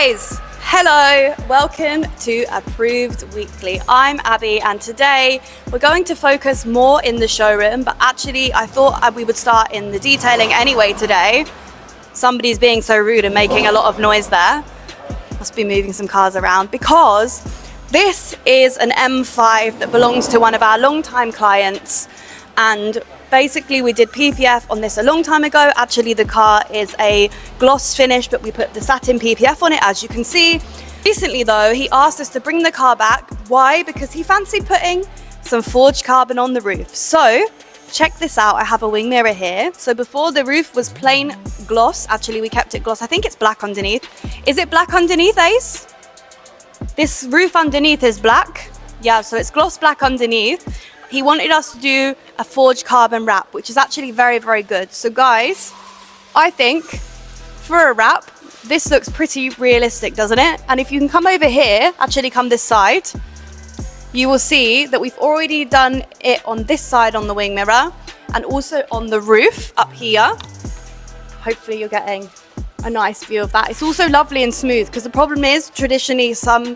guys, hello, welcome to Approved Weekly. I'm Abby and today we're going to focus more in the showroom, but actually I thought we would start in the detailing anyway today. Somebody's being so rude and making a lot of noise there. Must be moving some cars around because this is an M5 that belongs to one of our long-time clients, and basically we did PPF on this a long time ago. Actually the car is a gloss finish, but we put the satin PPF on it, as you can see. Recently though, he asked us to bring the car back. Why? Because he fancied putting some forged carbon on the roof. So check this out, I have a wing mirror here. So before the roof was plain gloss, actually we kept it gloss. I think it's black underneath. Is it black underneath, Ace? This roof underneath is black. Yeah, so it's gloss black underneath. He wanted us to do a forged carbon wrap, which is actually very, very good. So guys, I think for a wrap, this looks pretty realistic, doesn't it? And if you can come over here, actually come this side, you will see that we've already done it on this side on the wing mirror and also on the roof up here. Hopefully you're getting a nice view of that. It's also lovely and smooth because the problem is traditionally some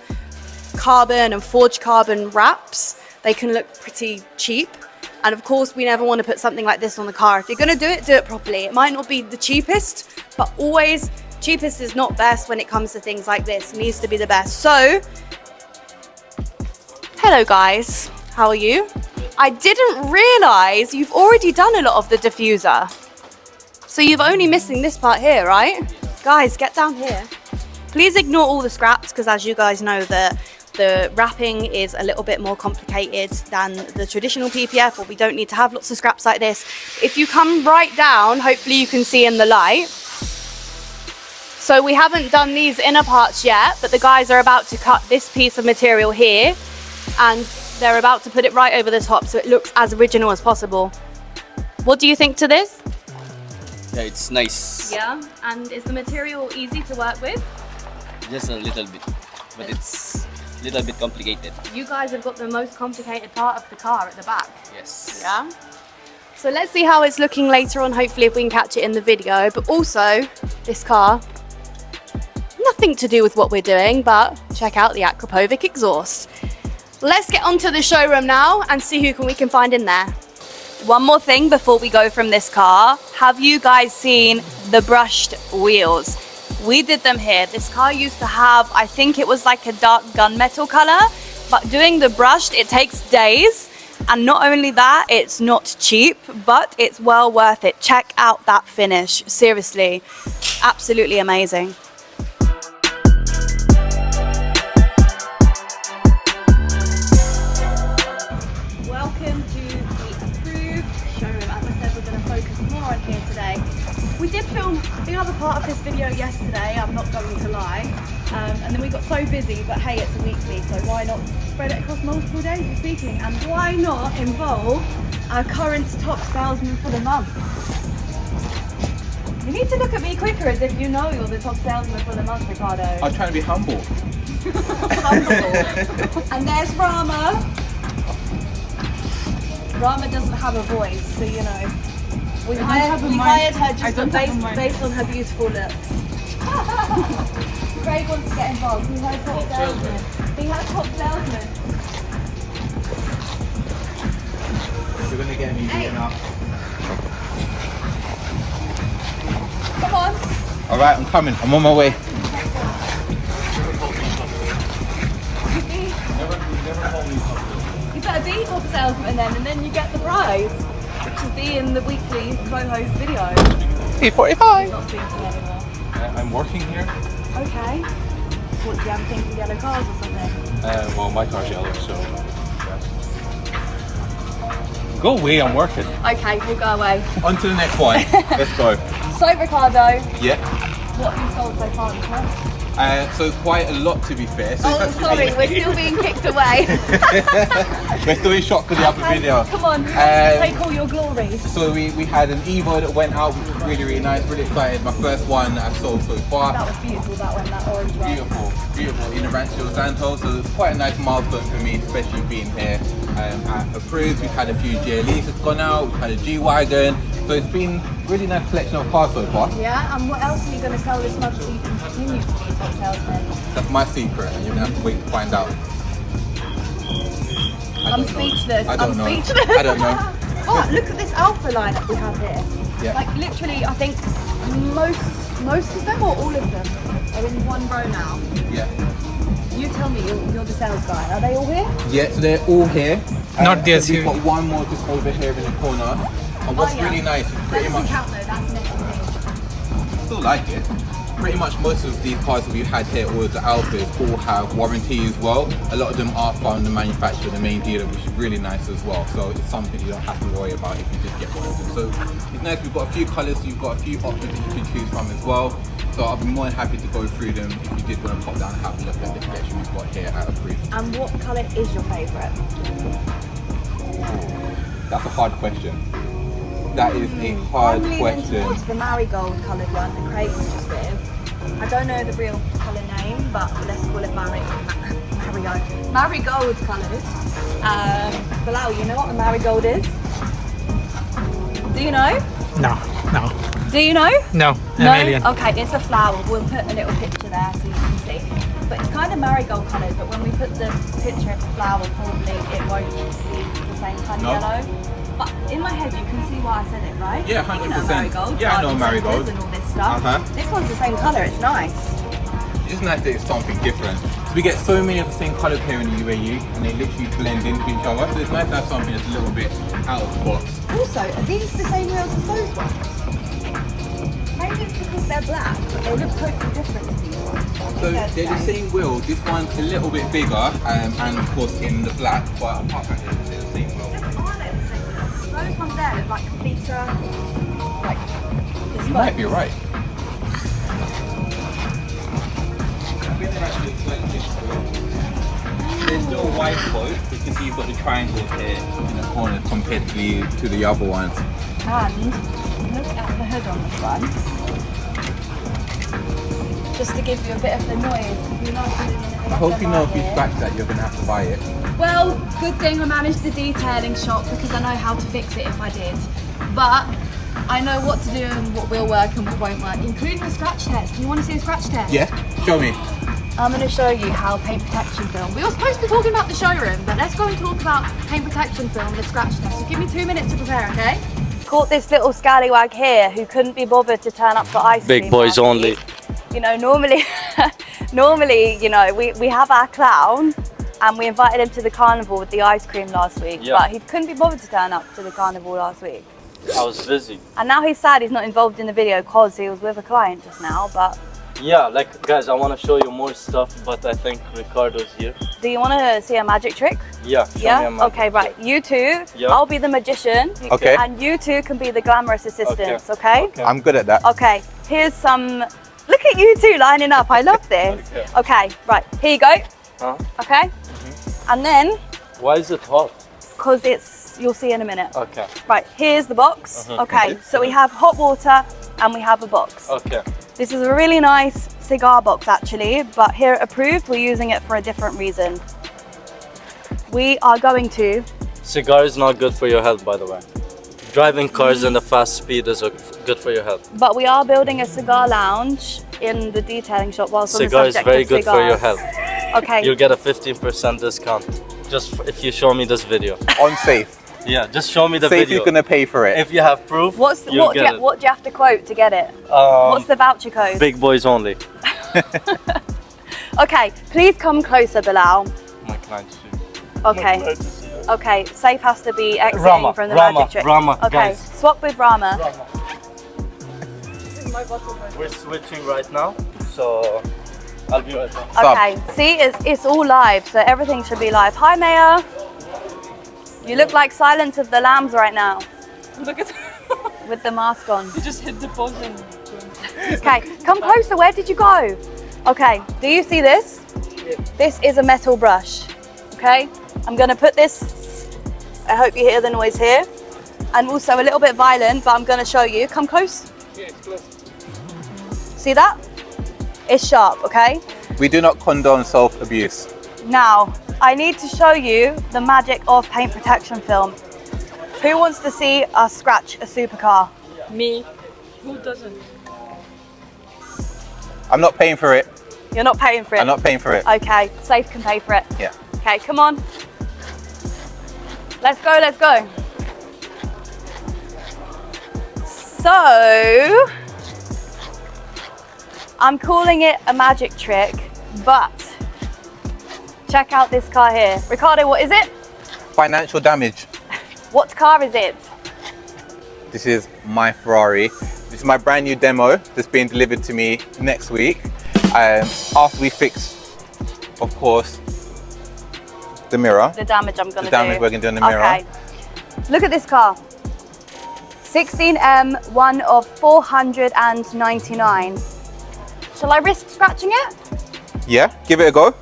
carbon and forged carbon wraps, they can look pretty cheap. And of course, we never want to put something like this on the car. If you're going to do it properly. It might not be the cheapest, but always cheapest is not best when it comes to things like this. It needs to be the best. So, hello guys, how are you? I didn't realize you've already done a lot of the diffuser. So you're only missing this part here, right? Guys, get down here. Please ignore all the scraps because as you guys know, the wrapping is a little bit more complicated than the traditional PPF, or we don't need to have lots of scraps like this. If you come right down, hopefully you can see in the light. So we haven't done these inner parts yet, but the guys are about to cut this piece of material here and they're about to put it right over the top so it looks as original as possible. What do you think to this? Yeah, it's nice. Yeah, and is the material easy to work with? Just a little bit, but it's a little bit complicated. You guys have got the most complicated part of the car at the back. Yes. Yeah. So let's see how it's looking later on, hopefully if we can catch it in the video. But also, this car, nothing to do with what we're doing, but check out the Akrapovic exhaust. Let's get onto the showroom now and see who we can find in there. One more thing before we go from this car. Have you guys seen the brushed wheels? We did them here. This car used to have, I think it was like a dark gunmetal color, but doing the brushed, it takes days. And not only that, it's not cheap, but it's well worth it. Check out that finish. Seriously, absolutely amazing. Welcome to the Approved Showroom. As I said, we're going to focus more on here today. We did film the other part of this video yesterday, I'm not going to lie, and then we got so busy, but hey, it's a weekly, so why not spread it across multiple days of speaking, and why not involve our current top salesman for the month? You need to look at me quicker as if you know you're the top salesman for the month, Ricardo. I'm trying to be humble. Humble. And there's Rama. Rama doesn't have a voice, so you know. We hired her just based on her beautiful looks. Craig wants to get involved. He's her top salesman. Be her top salesman. You're going to get me beaten up. Come on. Alright, I'm coming. I'm on my way. You better be top salesman then, and then you get the prize, which is be in the weekly co-host video. P45. Not speaking to me anymore. I'm working here. Okay. What, do you have a thing for yellow cars or something? Well, my car's yellow, so. Go away, I'm working. Okay, we'll go away. On to the next one. Let's go. So, Ricardo, Yeah. what have you sold so far this month? So quite a lot, to be fair. So Oh, sorry, we're still being kicked away. we're still in shot for the other video. Come on, take all your glory. So we had an Evo that went out, which was really, really nice, really excited. My first one I've sold so far. That was beautiful, that one, that orange one. Beautiful, beautiful, in the Rancho Santos. So it's quite a nice milestone for me, especially being here at Approved. We've had a few GLEs that's gone out, we've had a G-Wagon, So it's been really nice collection of cars so far. Yeah, and what else are you going to sell this month so you can continue to be a top salesman? That's my secret, and you're gonna have to wait to find out. I'm speechless. I don't I'm know. speechless. I don't know. Oh, look at this Alpha lineup we have here. Yeah. Like literally, I think most of them or all of them are in one row now. Yeah. You tell me, you're the sales guy. Are they all here? Yeah, so they're all here. Not the We've SUV. got one more just over here in the corner. And what's yeah. really nice is That pretty doesn't much, count though, that's next thing. still like it. Pretty much most of these cars that we've had here, all of the Alphas, all have warranty as well. A lot of them are from the manufacturer, the main dealer, which is really nice as well. So it's something you don't have to worry about if you just get one of them. So it's nice, we've got a few colours, so you've got a few options that you can choose from as well. So I'll be more than happy to go through them if you did want to pop down and have a look at the collection we've got here at Approved. And what colour is your favourite? That's a hard question. That is a hard I'm leaning question. towards the marigold coloured one, the Craig's just with. I don't know the real colour name, but let's call it marigold coloured. Bilal, you know what a marigold is? Do you know? No. Do you know? No. A No? million. Okay, it's a flower. We'll put a little picture there so you can see. But it's kind of marigold coloured, but when we put the picture of the flower, probably it won't be the same kind No. of yellow. But in my head, you can see why I said it, right? Yeah, You know 100%. marigold. Yeah, I know garden marigold. centres and all this stuff. Uh-huh. This one's the same colour. It's nice. It's nice that it's something different. So we get so many of the same colours here in the UAE, and they literally blend into each other. So it's nice to have something that's a little bit out of the box. Also, are these the same wheels as those ones? Maybe it's because they're black, but they look totally different to these ones. I think So they're the same. same wheel. This one's a little bit bigger, and of course in the black, but apart from that, they're the same wheel. Are they the same wheels? Those ones there look like complete circles. Like, the You might be spokes. right. There's still a white spoke. You can see you've got the triangles here in the corner compared to the other ones. And look at the hood on this one. Just to give you a bit of the noise. You know, I hope you know if you scratch that, you're gonna have to buy it. Well, good thing I managed the detailing shop because I know how to fix it if I did. But I know what to do and what will work and what won't work, including a scratch test. Do you want to see a scratch test? Yeah, show me. I'm going to show you how paint protection film. We were supposed to be talking about the showroom, but let's go and talk about paint protection film and the scratch test. So give me 2 minutes to prepare, okay? Caught this little scallywag here who couldn't be bothered to turn up for ice cream. Big boys last only. week. You know, normally, you know, we have our clown and we invited him to the carnival with the ice cream last week, Yeah. but he couldn't be bothered to turn up to the carnival last week. I was busy. And now he's sad he's not involved in the video because he was with a client just now, but Yeah, like guys, I want to show you more stuff, but I think Ricardo's here. do you want to see a magic trick? Yeah, show me a Yeah? magic Okay, right. You two, Yeah. I'll be the magician. Okay. And you two can be the glamorous assistants, okay? Okay. I'm good at that. Okay, here's some, look at you two lining up, I love this. Okay. Okay, right, here you go, Huh? okay? And then, Why is it hot? because you'll see in a minute. Okay, Right, here's the box. Uh-huh. Okay, so we have hot water and we have a box. okay. This is a really nice cigar box actually, but here at Approved, we're using it for a different reason. We are going to, Cigar is not good for your health, by the way. Driving cars in the fast speed is good for your health. but we are building a cigar lounge in the detailing shop whilst on the Cigar is subject very of good for your cigars. health. Okay. You'll get a 15% discount just if you show me this video. On safe. Yeah, just show me the Safe, video. you're gonna pay for it. If you have proof, What do you'll get it. you have to quote to get it? What's the voucher code? Big boys only. Okay, please come closer, Bilal. My client should. Okay. Okay, safe has to be exiting Rama, from the Rama, magic trick. Rama, okay, guys. swap with Rama. We're switching right now, so I'll be right back. Stop. Okay, see, it's all live, so everything should be live. Hi, Mayor. You look like Silence of the Lambs right now Look at with the mask on. you just hit the button. Okay, come closer. Where did you go? Okay, do you see this? This is a metal brush. Okay, I'm gonna put this. I hope you hear the noise here. And also a little bit violent, but I'm gonna show you. Come close. Yeah, it's close. See that? It's sharp, okay? We do not condone self-abuse. Now, I need to show you the magic of paint protection film. Who wants to see us scratch a supercar? Me. Who doesn't? I'm not paying for it. You're not paying for it? I'm not paying for it. Okay, Safe can pay for it. Yeah. Okay, come on. Let's go, let's go. So, I'm calling it a magic trick, but check out this car here. Ricardo, what is it? Financial damage. What car is it? This is my Ferrari. This is my brand new demo that's being delivered to me next week. After we fix, of course, the mirror. The damage I'm gonna do. The damage we're gonna do on the mirror. Okay. Look at this car. 16M, one of 499. Shall I risk scratching it? Yeah, give it a go.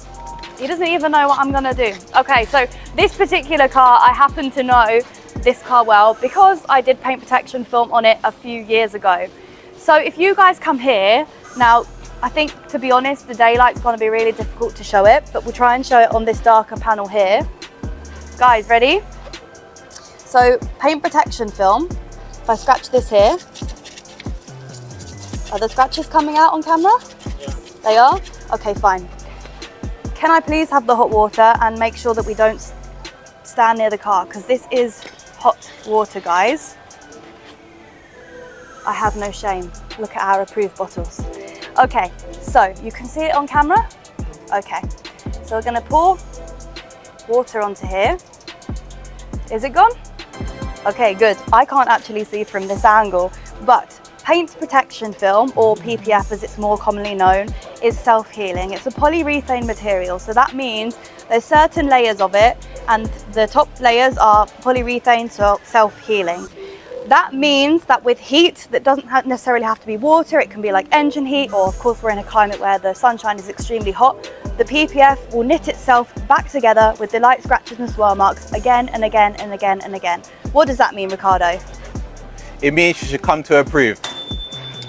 He doesn't even know what I'm gonna do. Okay, so this particular car, I happen to know this car well because I did paint protection film on it a few years ago. So if you guys come here, now I think, to be honest, the daylight's gonna be really difficult to show it, but we'll try and show it on this darker panel here. Guys, ready? So paint protection film, if I scratch this here, are the scratches coming out on camera? Yeah. They are? Okay, fine. Can I please have the hot water and make sure that we don't stand near the car, because this is hot water, guys. I have no shame. Look at our approved bottles. Okay, so you can see it on camera? Okay, so we're gonna pour water onto here. Is it gone? Okay, good. I can't actually see from this angle, but paint protection film, or PPF as it's more commonly known, is self-healing. It's a polyurethane material, so that means there's certain layers of it, and the top layers are polyurethane, so self-healing. That means that with heat, that doesn't necessarily have to be water, it can be like engine heat, or of course we're in a climate where the sunshine is extremely hot, the PPF will knit itself back together with the light scratches and swirl marks again and again and again and again. What does that mean, Ricardo? It means you should come to Approved.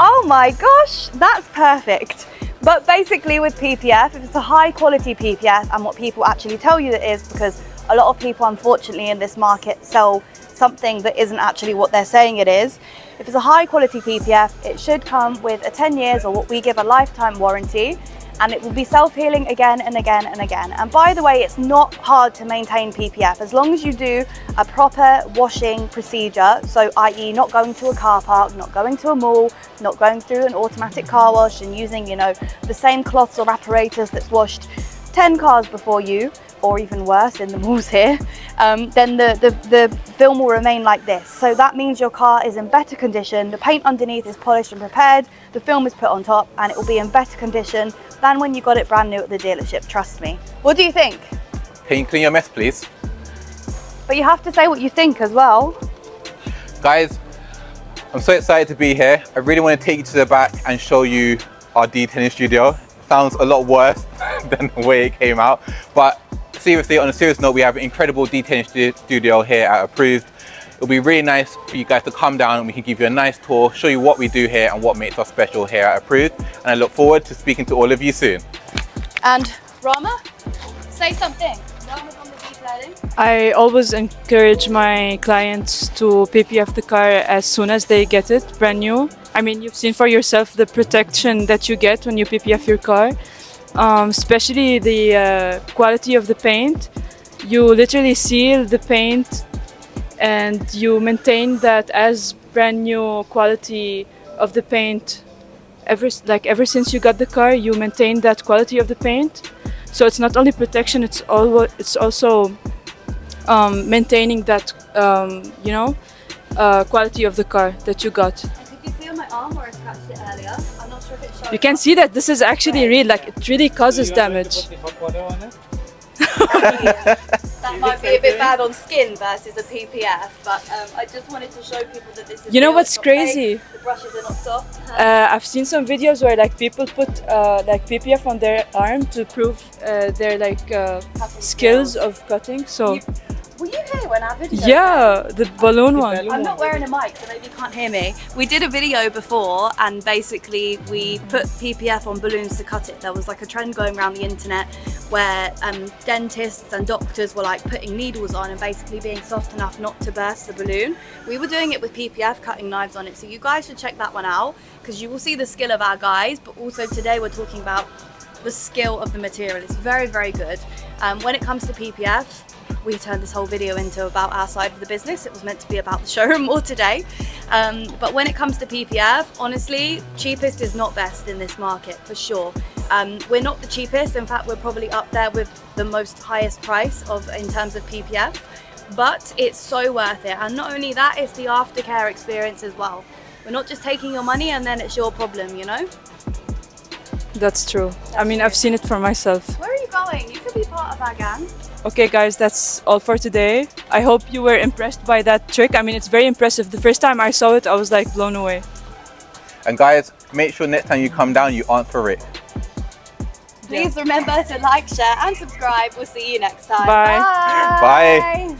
Oh my gosh, that's perfect. But basically with PPF, if it's a high quality PPF, and what people actually tell you it is, because a lot of people unfortunately in this market sell something that isn't actually what they're saying it is. If it's a high quality PPF, it should come with a 10 years or what we give a lifetime warranty, and it will be self-healing again and again and again. And by the way, it's not hard to maintain PPF as long as you do a proper washing procedure. So i.e. not going to a car park, not going to a mall, not going through an automatic car wash and using, you know, the same cloths or apparatus that's washed 10 cars before you, or even worse in the malls here, then the film will remain like this. So that means your car is in better condition, the paint underneath is polished and prepared, the film is put on top, and it will be in better condition than when you got it brand new at the dealership, trust me. What do you think? Can you clean your mess, please? But you have to say what you think as well. Guys, I'm so excited to be here. I really want to take you to the back and show you our detailing studio. Sounds a lot worse than the way it came out, but seriously, on a serious note, we have an incredible detailing studio here at Approved. It'll be really nice for you guys to come down and we can give you a nice tour, show you what we do here and what makes us special here at Approved. And I look forward to speaking to all of you soon. And Rama, say something. Rama's on the detailing. I always encourage my clients to PPF the car as soon as they get it brand new. I mean, you've seen for yourself the protection that you get when you PPF your car. Especially the quality of the paint. You literally seal the paint and you maintain that as brand new quality of the paint. Ever since you got the car, you maintain that quality of the paint. So it's not only protection, it's also maintaining that quality of the car that you got. Did you see on my arm where I scratched it earlier? I'm not sure if it's showing. You can see that this is actually real, like it really causes damage. That might be a bit bad on skin versus a PPF, but I just wanted to show people that this is. You know real, what's it's not fake, crazy? The brushes are not soft. I've seen some videos where like people put like PPF on their arm to prove their skills of cutting. So Were you here when our video? Yeah, the balloon one. I'm not wearing a mic, so maybe you can't hear me. We did a video before, and basically we put PPF on balloons to cut it. There was like a trend going around the internet where dentists and doctors were like putting needles on and basically being soft enough not to burst the balloon. We were doing it with PPF, cutting knives on it, so you guys should check that one out because you will see the skill of our guys, but also today we're talking about the skill of the material. It's very, very good. When it comes to PPF, we turned this whole video into about our side of the business. It was meant to be about the showroom more today. But when it comes to PPF, honestly, cheapest is not best in this market, for sure. We're not the cheapest. In fact, we're probably up there with the most highest price in terms of PPF, but it's so worth it. And not only that, it's the aftercare experience as well. We're not just taking your money and then it's your problem, you know? That's true. I mean, I've seen it for myself. Where are you going? You could be part of our gang. Okay guys, that's all for today. I hope you were impressed by that trick. I mean, it's very impressive. The first time I saw it, I was like blown away. And guys, make sure next time you come down, you answer it. Please remember to like, share and subscribe. We'll see you next time. Bye. Bye.